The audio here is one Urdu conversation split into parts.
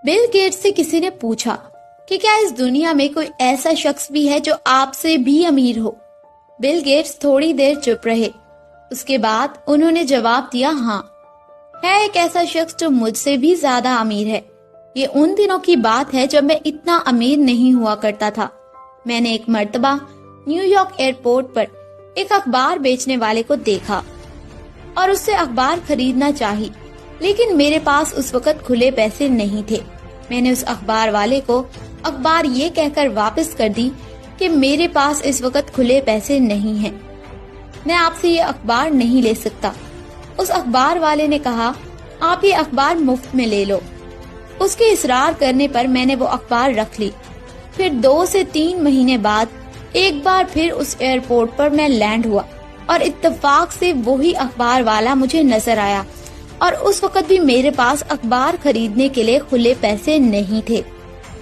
بل گیٹس سے کسی نے پوچھا کہ کیا اس دنیا میں کوئی ایسا شخص بھی ہے جو آپ سے بھی امیر ہو؟ بل گیٹس تھوڑی دیر چپ رہے. اس کے بعد انہوں نے جواب دیا، ہاں، ہے ایک ایسا شخص جو مجھ سے بھی زیادہ امیر ہے. یہ ان دنوں کی بات ہے جب میں اتنا امیر نہیں ہوا کرتا تھا. میں نے ایک مرتبہ نیو یارک ایئرپورٹ پر ایک اخبار بیچنے والے کو دیکھا اور اس سے اخبار خریدنا چاہی، لیکن میرے پاس اس وقت کھلے پیسے نہیں تھے. میں نے اس اخبار والے کو اخبار یہ کہہ کر واپس کر دی کہ میرے پاس اس وقت کھلے پیسے نہیں ہیں، میں آپ سے یہ اخبار نہیں لے سکتا. اس اخبار والے نے کہا، آپ یہ اخبار مفت میں لے لو. اس کے اصرار کرنے پر میں نے وہ اخبار رکھ لی. پھر 2 سے 3 مہینے بعد ایک بار پھر اس ایئرپورٹ پر میں لینڈ ہوا اور اتفاق سے وہی اخبار والا مجھے نظر آیا، اور اس وقت بھی میرے پاس اخبار خریدنے کے لیے کھلے پیسے نہیں تھے.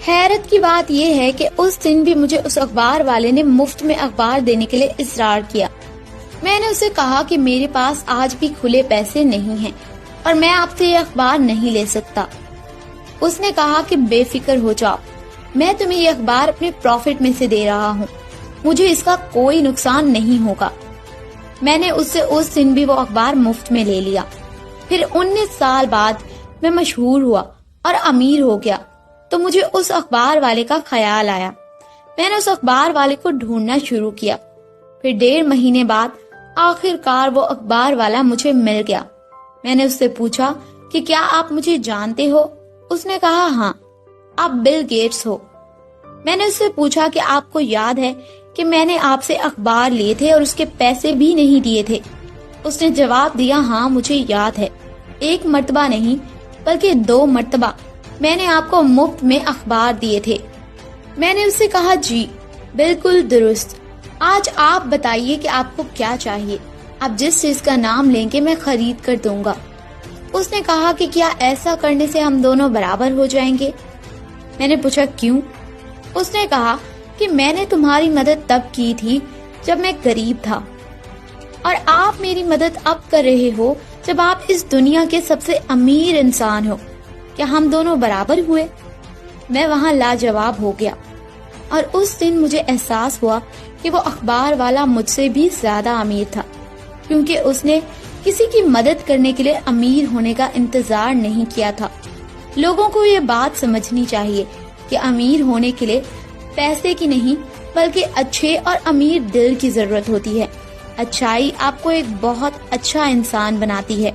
حیرت کی بات یہ ہے کہ اس دن بھی مجھے اس اخبار والے نے مفت میں اخبار دینے کے لیے اصرار کیا. میں نے اسے کہا کہ میرے پاس آج بھی کھلے پیسے نہیں ہیں اور میں آپ سے یہ اخبار نہیں لے سکتا. اس نے کہا کہ بے فکر ہو جاؤ، میں تمہیں یہ اخبار اپنے پروفٹ میں سے دے رہا ہوں، مجھے اس کا کوئی نقصان نہیں ہوگا. میں نے اس سے اس دن بھی وہ اخبار مفت میں لے لیا. پھر 19 سال بعد میں مشہور ہوا اور امیر ہو گیا تو مجھے اس اخبار والے کا خیال آیا. میں نے اس اخبار والے کو ڈھونڈنا شروع کیا. پھر 1.5 مہینے بعد آخر کار وہ اخبار والا مجھے مل گیا. میں نے اس سے پوچھا کہ کیا آپ مجھے جانتے ہو؟ اس نے کہا، ہاں، آپ بل گیٹس ہو. میں نے اس سے پوچھا کہ آپ کو یاد ہے کہ میں نے آپ سے اخبار لیے تھے اور اس کے پیسے بھی نہیں دیے تھے؟ اس نے جواب دیا، ہاں مجھے یاد ہے، 1 مرتبہ نہیں بلکہ 2 مرتبہ میں نے آپ کو مفت میں اخبار دیے تھے. میں نے اس سے کہا، جی بالکل درست. آج آپ بتائیے کہ آپ کو کیا چاہیے، آپ جس چیز کا نام لیں گے میں خرید کر دوں گا. اس نے کہا کہ کیا ایسا کرنے سے ہم دونوں برابر ہو جائیں گے؟ میں نے پوچھا، کیوں؟ اس نے کہا کہ میں نے تمہاری مدد تب کی تھی جب میں غریب تھا، اور آپ میری مدد اب کر رہے ہو جب آپ اس دنیا کے سب سے امیر انسان ہو. کیا ہم دونوں برابر ہوئے؟ میں وہاں لاجواب ہو گیا، اور اس دن مجھے احساس ہوا کہ وہ اخبار والا مجھ سے بھی زیادہ امیر تھا، کیونکہ اس نے کسی کی مدد کرنے کے لیے امیر ہونے کا انتظار نہیں کیا تھا. لوگوں کو یہ بات سمجھنی چاہیے کہ امیر ہونے کے لیے پیسے کی نہیں بلکہ اچھے اور امیر دل کی ضرورت ہوتی ہے. اچھائی آپ کو ایک بہت اچھا انسان بناتی ہے.